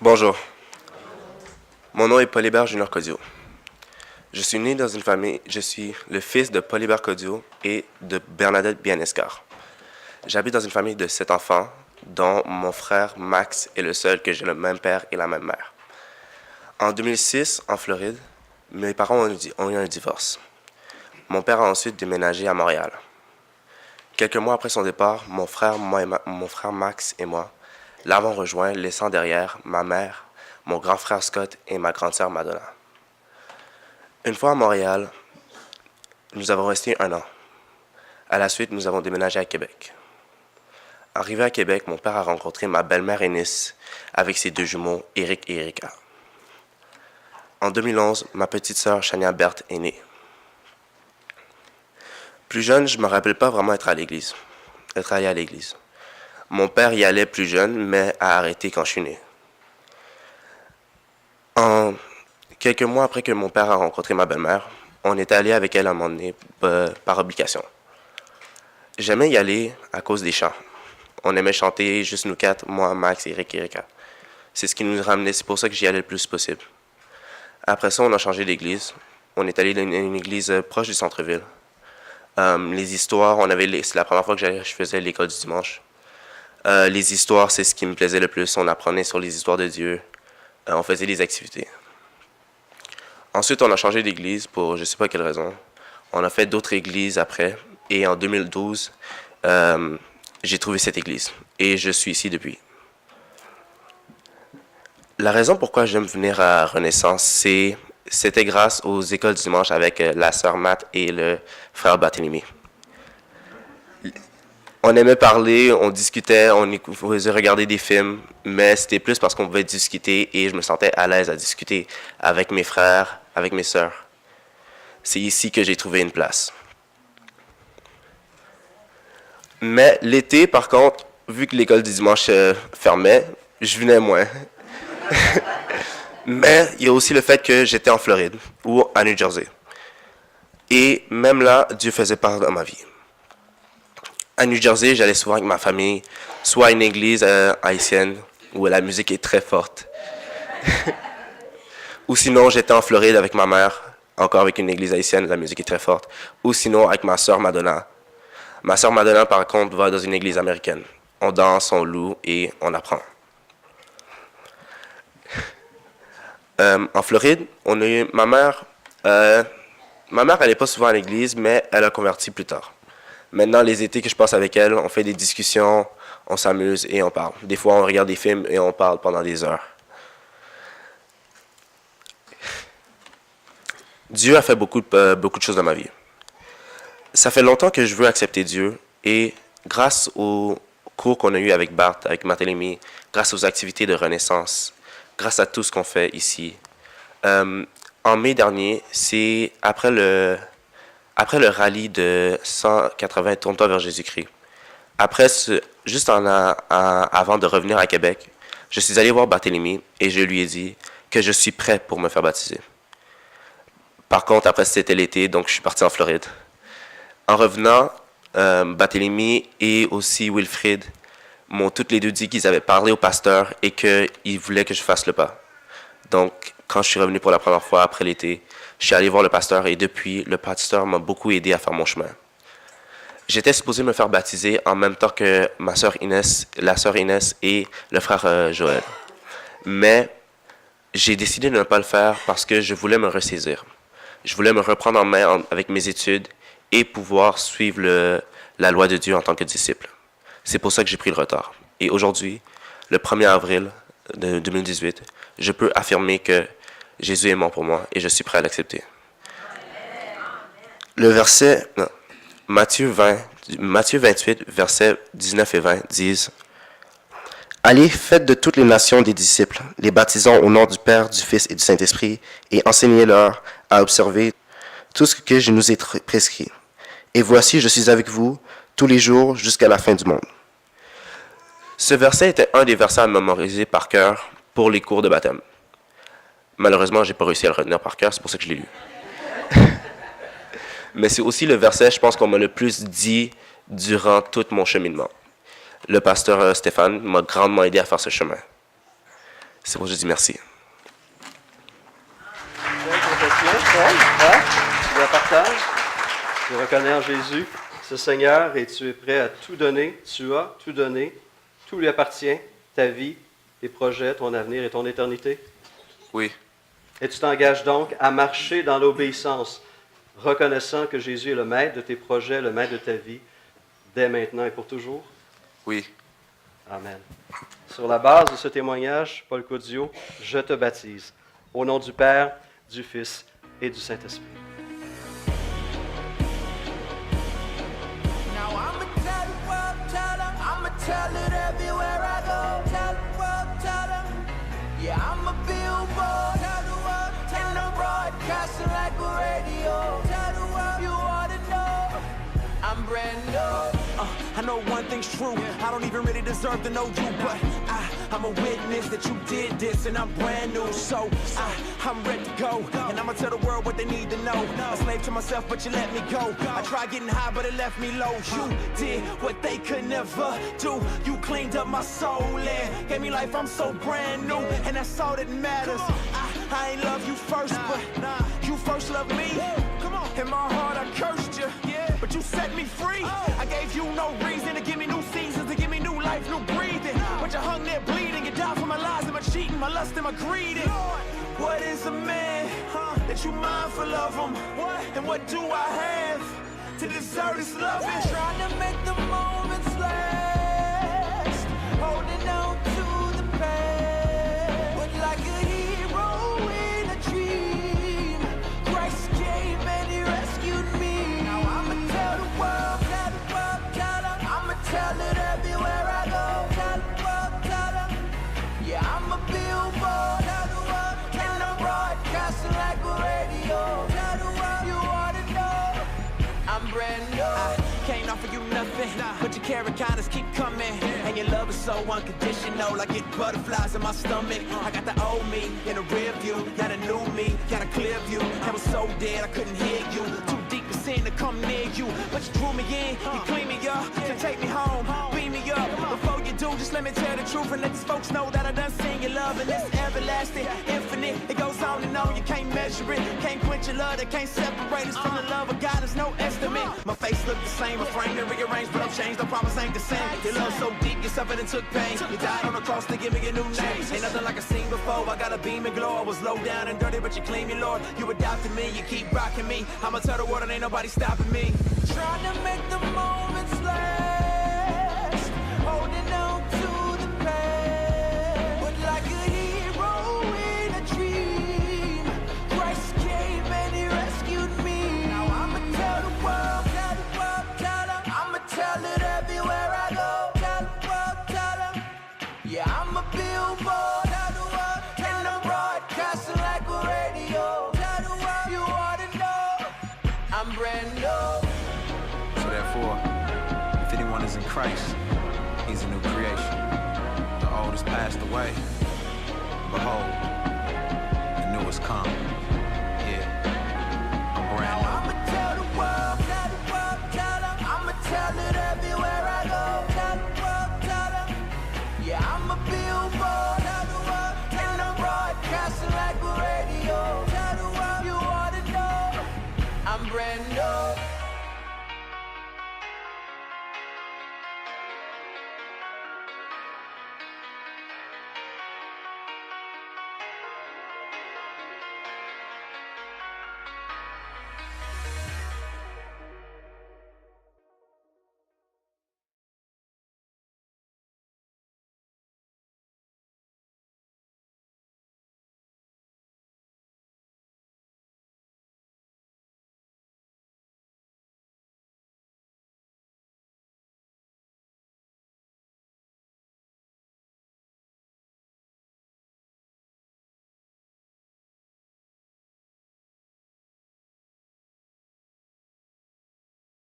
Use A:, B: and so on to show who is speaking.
A: Bonjour, mon nom est Polybert Junior Codio. Je suis né dans une famille, je suis le fils de Polybert Codio et de Bernadette Bianescar. J'habite dans une famille de 7 enfants, dont mon frère Max est le seul que j'ai le même père et la même mère. En 2006, en Floride, mes parents ont eu un divorce. Mon père a ensuite déménagé à Montréal. Quelques mois après son départ, mon frère Max et moi l'avons rejoint, laissant derrière ma mère, mon grand frère Scott et ma grande sœur Madonna. Une fois à Montréal, nous avons resté 1 an. À la suite, nous avons déménagé à Québec. Arrivé à Québec, mon père a rencontré ma belle-mère Eunice avec ses 2 jumeaux, Eric et Erika. En 2011, ma petite sœur Chania Berthe est née. Plus jeune, je ne me rappelle pas vraiment être allé à l'église. Mon père y allait plus jeune, mais a arrêté quand je suis né. Quelques mois après que mon père a rencontré ma belle-mère, on est allé avec elle à un moment donné par obligation. J'aimais y aller à cause des chants. On aimait chanter juste nous 4, moi, Max, Eric et Erika. C'est ce qui nous ramenait, c'est pour ça que j'y allais le plus possible. Après ça, on a changé d'église. On est allé dans une église proche du centre-ville. Les histoires, c'est la première fois que je faisais l'école du dimanche. Les histoires, c'est ce qui me plaisait le plus. On apprenait sur les histoires de Dieu. On faisait des activités. Ensuite, on a changé d'église pour je ne sais pas quelle raison. On a fait d'autres églises après. Et en 2012, j'ai trouvé cette église. Et je suis ici depuis. La raison pourquoi j'aime venir à Renaissance, c'était grâce aux écoles du dimanche avec la sœur Matt et le frère Barthélemy. On aimait parler, on discutait, on faisait regarder des films, mais c'était plus parce qu'on pouvait discuter et je me sentais à l'aise à discuter avec mes frères, avec mes sœurs. C'est ici que j'ai trouvé une place. Mais l'été, par contre, vu que l'école du dimanche fermait, je venais moins. Mais il y a aussi le fait que j'étais en Floride ou à New Jersey. Et même là, Dieu faisait part dans ma vie. À New Jersey, j'allais souvent avec ma famille, soit à une église haïtienne où la musique est très forte. Ou sinon, j'étais en Floride avec ma mère, encore avec une église haïtienne, la musique est très forte. Ou sinon, avec ma sœur Madonna. Ma sœur Madonna, par contre, va dans une église américaine. On danse, on loue et on apprend. En Floride, on a eu ma mère. Ma mère n'allait pas souvent à l'église, mais elle a converti plus tard. Maintenant, les étés que je passe avec elle, on fait des discussions, on s'amuse et on parle. Des fois, on regarde des films et on parle pendant des heures. Dieu a fait beaucoup de choses dans ma vie. Ça fait longtemps que je veux accepter Dieu et grâce aux cours qu'on a eu avec Bart, avec Barthélemy, grâce aux activités de Renaissance, grâce à tout ce qu'on fait ici. En mai dernier, c'est après le rallye de 180 Tourne-toi vers Jésus-Christ. Juste avant de revenir à Québec, je suis allé voir Barthélemy et je lui ai dit que je suis prêt pour me faire baptiser. Par contre, après c'était l'été, donc je suis parti en Floride. En revenant, Barthélemy et aussi Wilfrid m'ont toutes les deux dit qu'ils avaient parlé au pasteur et qu'ils voulaient que je fasse le pas. Donc, quand je suis revenu pour la première fois après l'été, je suis allé voir le pasteur et depuis, le pasteur m'a beaucoup aidé à faire mon chemin. J'étais supposé me faire baptiser en même temps que la sœur Inès et le frère Joël. Mais j'ai décidé de ne pas le faire parce que je voulais me ressaisir. Je voulais me reprendre en main avec mes études et pouvoir suivre la loi de Dieu en tant que disciple. C'est pour ça que j'ai pris le retard. Et aujourd'hui, le 1er avril de 2018, je peux affirmer que Jésus est mort pour moi et je suis prêt à l'accepter. Le verset, Matthieu 28, versets 19 et 20 disent « Allez, faites de toutes les nations des disciples, les baptisant au nom du Père, du Fils et du Saint-Esprit, et enseignez-leur à observer tout ce que je nous ai prescrit. Et voici, je suis avec vous tous les jours jusqu'à la fin du monde. » Ce verset était un des versets à mémoriser par cœur pour les cours de baptême. Malheureusement, je n'ai pas réussi à le retenir par cœur, c'est pour ça que je l'ai lu. Mais c'est aussi le verset, je pense, qu'on m'a le plus dit durant tout mon cheminement. Le pasteur Stéphane m'a grandement aidé à faire ce chemin. C'est pour ça que je dis merci.
B: Belle confession, Paul, hein? Tu la partages. Tu reconnais en Jésus ce Seigneur et tu es prêt à tout donner. Tu as tout donné. Tout lui appartient. Ta vie, tes projets, ton avenir et ton éternité.
A: Oui,
B: Et tu t'engages donc à marcher dans l'obéissance, reconnaissant que Jésus est le maître de tes projets, le maître de ta vie, dès maintenant et pour toujours.
A: oui.
B: Amen. Sur la base de ce témoignage, Paul Caudio, je te baptise. Au nom du Père, du Fils et du Saint-Esprit.
C: Now I'ma tell the world, tell 'em, I'ma tell it everywhere I go. Tell the world, tell 'em, yeah, I'm a billboard. Tell the world, and I'm broadcasting like a radio. Tell the world, you ought to know, I'm brand new.
D: I know one thing's true, I don't even really deserve to know you, but I'm a witness that you did this and I'm brand new, so I'm ready to go, and I'ma tell the world what they need to know. A slave to myself, but you let me go. I tried getting high, but it left me low. You did what they could never do. You cleaned up my soul and gave me life, I'm so brand new, and that's all that matters. I ain't love you first, but you first loved me. In my heart I cursed you, but you set me free. I gave you no reason to give me new seasons, to give me new life, new breathing. But you hung there bleeding, you died for my lies and my cheating, my lust and my greed. What is a man that you mindful of him? And what do I have to deserve this loving?
C: Trying to make the moments last, holding on to the past. But like a hero in a dream, Christ came and he rescued me. Now I'ma tell the world, tell 'em, I'ma tell it everywhere I go. Tell the world, tell 'em, yeah, I'm a billboard. Tell the world, and I'm broadcasting like a radio. Tell the world, you ought to know, I'm brand new.
D: I can't offer you nothing, but your carrot kindness keep coming. And your love is so unconditional, I get butterflies in my stomach. I got the old me in the rear view, got a new me, got a clear view. I was so dead I couldn't hear you, too deep to sin to come near you. But you drew me in, you clean me up, to take me home, beam me up. Before you do, just let me tell the truth and let these folks know that I done seen your love. And it's everlasting, infinite, it goes on and on, you can't measure it. Can't quench your love, that can't separate us from the love of God, there's no estimate. My face look the same, a frame and rearranged, but I'm changed, I promise ain't the same. Your love so deep, you suffered and took pain. You died on the cross to give me a new name. Ain't nothing like I seen before, I got a beam and glow. I was low down and dirty, but you clean me, Lord. You adopted me, you keep rocking me. I'ma tell the world and ain't nobody stopping me.
C: Trying to make the moments last, holding on to the past. But like a hero in a dream, Christ came and he rescued me. Now I'ma tell the world, tell 'em, I'ma tell it everywhere I go. Tell the world, tell 'em, yeah, I'm a billboard. Tell the world, and I'm broadcasting like a radio. Tell the world, you ought to know, I'm brand new.
E: So therefore, if anyone is in Christ, he's a new creation. The old has passed away. Behold, the new has come. Yeah, I'm brand new.
C: I'ma tell the world, tell 'em, I'ma tell it everywhere I go. Tell the world, tell 'em, yeah, I'm a billboard. Tell the world, and I'm broadcasting like a radio. Tell the world, you ought to know, I'm brand new.